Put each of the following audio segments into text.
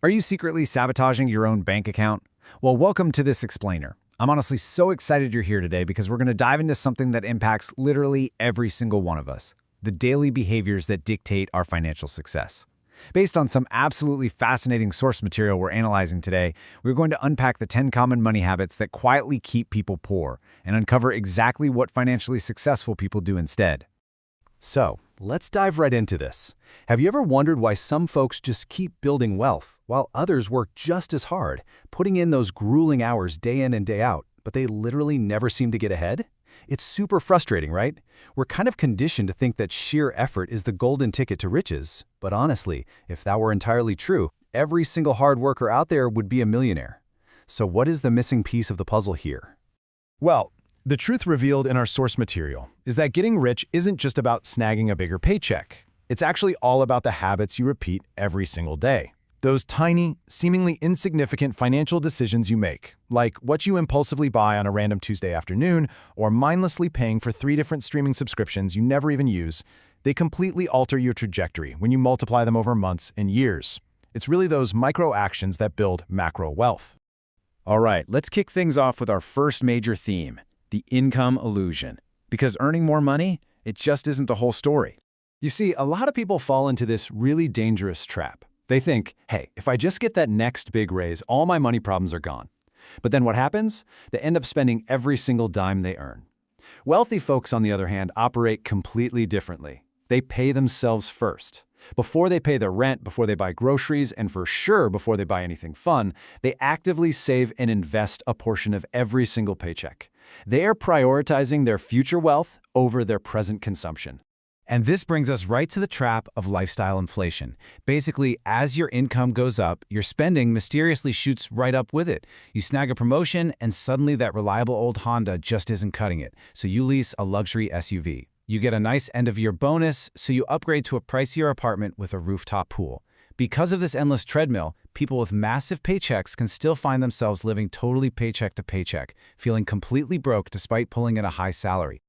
Are you secretly sabotaging your own bank account? Well, welcome to this explainer. I'm honestly so excited you're here today because we're going to dive into something that impacts literally every single one of us, the daily behaviors that dictate our financial success. Based on some absolutely fascinating source material we're analyzing today, we're going to unpack the 10 common money habits that quietly keep people poor and uncover exactly what financially successful people do instead. So, let's dive right into this. Have you ever wondered why some folks just keep building wealth, while others work just as hard, putting in those grueling hours day in and day out, but they literally never seem to get ahead? It's super frustrating, right? We're kind of conditioned to think that sheer effort is the golden ticket to riches, but honestly, if that were entirely true, every single hard worker out there would be a millionaire. So what is the missing piece of the puzzle here? Well, the truth revealed in our source material is that getting rich isn't just about snagging a bigger paycheck. It's actually all about the habits you repeat every single day. Those tiny, seemingly insignificant financial decisions you make, like what you impulsively buy on a random Tuesday afternoon or mindlessly paying for 3 different streaming subscriptions you never even use, they completely alter your trajectory when you multiply them over months and years. It's really those micro actions that build macro wealth. All right, let's kick things off with our first major theme, the income illusion. Because earning more money, it just isn't the whole story. You see, a lot of people fall into this really dangerous trap. They think, hey, if I just get that next big raise, all my money problems are gone. But then what happens? They end up spending every single dime they earn. Wealthy folks, on the other hand, operate completely differently. They pay themselves first. Before they pay their rent, before they buy groceries, and for sure before they buy anything fun, they actively save and invest a portion of every single paycheck. They are prioritizing their future wealth over their present consumption. And this brings us right to the trap of lifestyle inflation. Basically, as your income goes up, your spending mysteriously shoots right up with it. You snag a promotion, and suddenly that reliable old Honda just isn't cutting it, so you lease a luxury SUV. You get a nice end-of-year bonus, so you upgrade to a pricier apartment with a rooftop pool. Because of this endless treadmill, people with massive paychecks can still find themselves living totally paycheck to paycheck, feeling completely broke despite pulling in a high salary.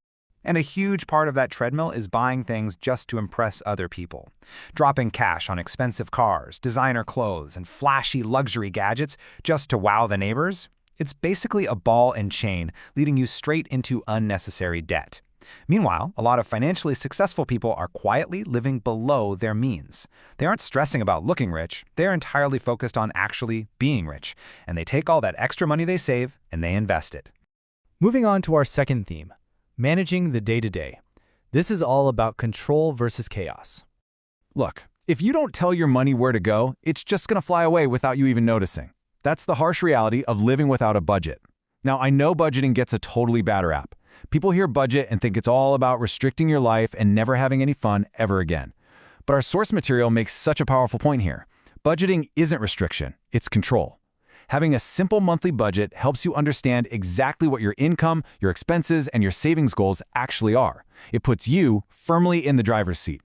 And a huge part of that treadmill is buying things just to impress other people. Dropping cash on expensive cars, designer clothes, and flashy luxury gadgets just to wow the neighbors. It's basically a ball and chain, leading you straight into unnecessary debt. Meanwhile, a lot of financially successful people are quietly living below their means. They aren't stressing about looking rich, they're entirely focused on actually being rich, and they take all that extra money they save and they invest it. Moving on to our second theme, managing the day-to-day. This is all about control versus chaos. Look, if you don't tell your money where to go, it's just going to fly away without you even noticing. That's the harsh reality of living without a budget. Now, I know budgeting gets a totally bad rap. People hear budget and think it's all about restricting your life and never having any fun ever again. But our source material makes such a powerful point here. Budgeting isn't restriction, it's control. Having a simple monthly budget helps you understand exactly what your income, your expenses, and your savings goals actually are. It puts you firmly in the driver's seat.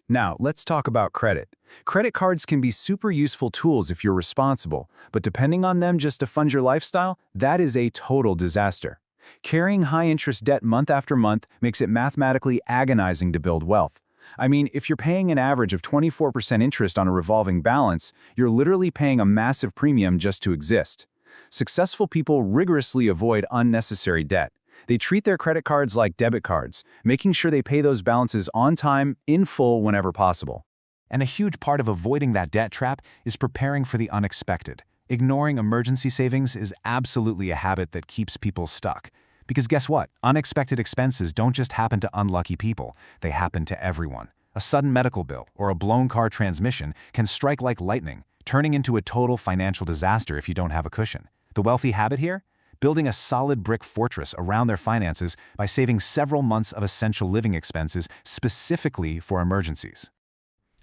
Now, let's talk about credit. Credit cards can be super useful tools if you're responsible, but depending on them just to fund your lifestyle, that is a total disaster. Carrying high-interest debt month after month makes it mathematically agonizing to build wealth. I mean, if you're paying an average of 24% interest on a revolving balance, you're literally paying a massive premium just to exist. Successful people rigorously avoid unnecessary debt. They treat their credit cards like debit cards, making sure they pay those balances on time, in full, whenever possible. And a huge part of avoiding that debt trap is preparing for the unexpected. Ignoring emergency savings is absolutely a habit that keeps people stuck. Because guess what? Unexpected expenses don't just happen to unlucky people, they happen to everyone. A sudden medical bill or a blown car transmission can strike like lightning, turning into a total financial disaster if you don't have a cushion. The wealthy habit here? Building a solid brick fortress around their finances by saving several months of essential living expenses specifically for emergencies.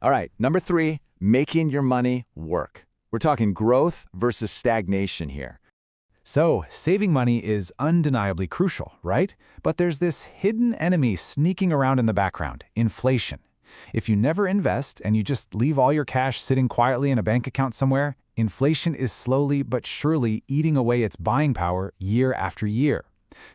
All right, number 3, making your money work. We're talking growth versus stagnation here. So, saving money is undeniably crucial, right? But there's this hidden enemy sneaking around in the background, inflation. If you never invest and you just leave all your cash sitting quietly in a bank account somewhere, inflation is slowly but surely eating away its buying power year after year.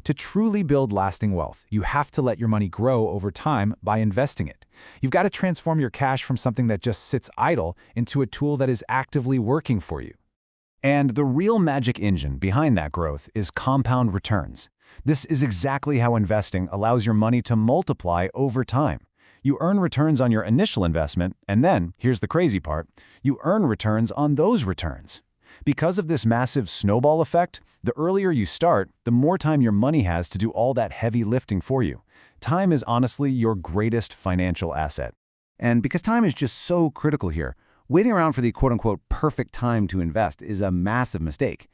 To truly build lasting wealth, you have to let your money grow over time by investing it. You've got to transform your cash from something that just sits idle into a tool that is actively working for you. And the real magic engine behind that growth is compound returns. This is exactly how investing allows your money to multiply over time. You earn returns on your initial investment, and then, here's the crazy part, you earn returns on those returns. Because of this massive snowball effect, the earlier you start, the more time your money has to do all that heavy lifting for you. Time is honestly your greatest financial asset. And because time is just so critical here, waiting around for the quote-unquote perfect time to invest is a massive mistake.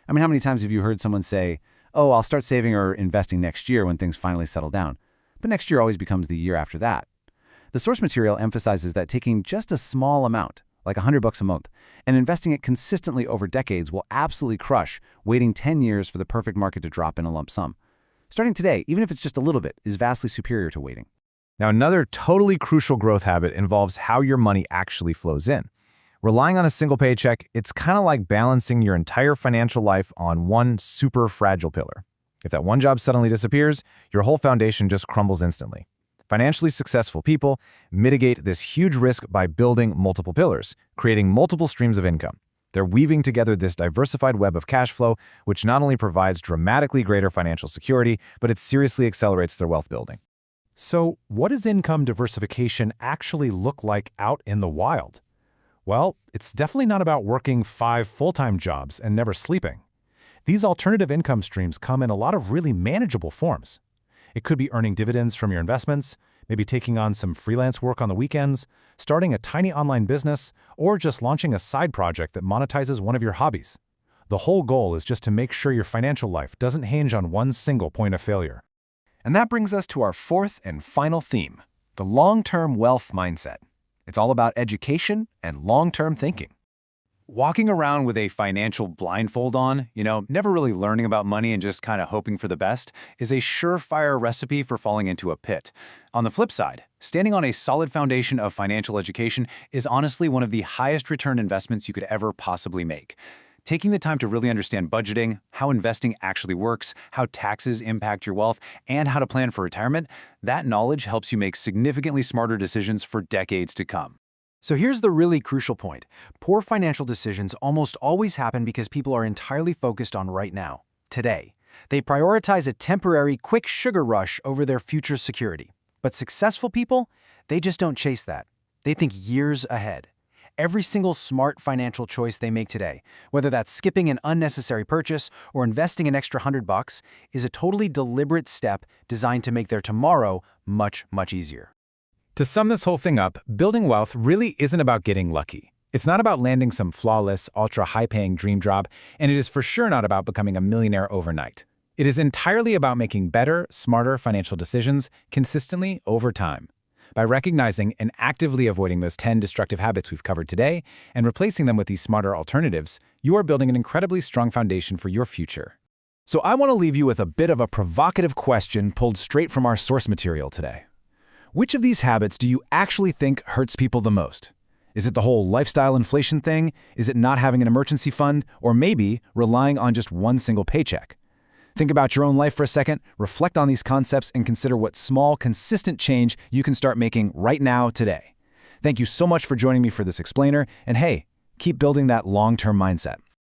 I mean, how many times have you heard someone say, "Oh, I'll start saving or investing next year when things finally settle down." But next year always becomes the year after that. The source material emphasizes that taking just a small amount, like $100 a month, and investing it consistently over decades will absolutely crush waiting 10 years for the perfect market to drop in a lump sum. Starting today, even if it's just a little bit, is vastly superior to waiting. Now, another totally crucial growth habit involves how your money actually flows in. Relying on a single paycheck, it's kind of like balancing your entire financial life on one super fragile pillar. If that one job suddenly disappears, your whole foundation just crumbles instantly. Financially successful people mitigate this huge risk by building multiple pillars, creating multiple streams of income. They're weaving together this diversified web of cash flow, which not only provides dramatically greater financial security, but it seriously accelerates their wealth building. So, what does income diversification actually look like out in the wild? Well, it's definitely not about working 5 full-time jobs and never sleeping. These alternative income streams come in a lot of really manageable forms. It could be earning dividends from your investments, maybe taking on some freelance work on the weekends, starting a tiny online business, or just launching a side project that monetizes one of your hobbies. The whole goal is just to make sure your financial life doesn't hinge on one single point of failure. And that brings us to our fourth and final theme, the long-term wealth mindset. It's all about education and long-term thinking. Walking around with a financial blindfold on, never really learning about money and just kind of hoping for the best, is a surefire recipe for falling into a pit. On the flip side, standing on a solid foundation of financial education is honestly one of the highest return investments you could ever possibly make. Taking the time to really understand budgeting, how investing actually works, how taxes impact your wealth, and how to plan for retirement, that knowledge helps you make significantly smarter decisions for decades to come. So here's the really crucial point. Poor financial decisions almost always happen because people are entirely focused on right now, today. They prioritize a temporary, quick sugar rush over their future security. But successful people, they just don't chase that. They think years ahead. Every single smart financial choice they make today, whether that's skipping an unnecessary purchase or investing an extra $100, is a totally deliberate step designed to make their tomorrow much, much easier. To sum this whole thing up, building wealth really isn't about getting lucky. It's not about landing some flawless, ultra-high-paying dream job, and it is for sure not about becoming a millionaire overnight. It is entirely about making better, smarter financial decisions consistently over time. By recognizing and actively avoiding those 10 destructive habits we've covered today and replacing them with these smarter alternatives, you are building an incredibly strong foundation for your future. So I want to leave you with a bit of a provocative question pulled straight from our source material today. Which of these habits do you actually think hurts people the most? Is it the whole lifestyle inflation thing? Is it not having an emergency fund? Or maybe relying on just one single paycheck? Think about your own life for a second, reflect on these concepts, and consider what small, consistent change you can start making right now, today. Thank you so much for joining me for this explainer, and hey, keep building that long-term mindset.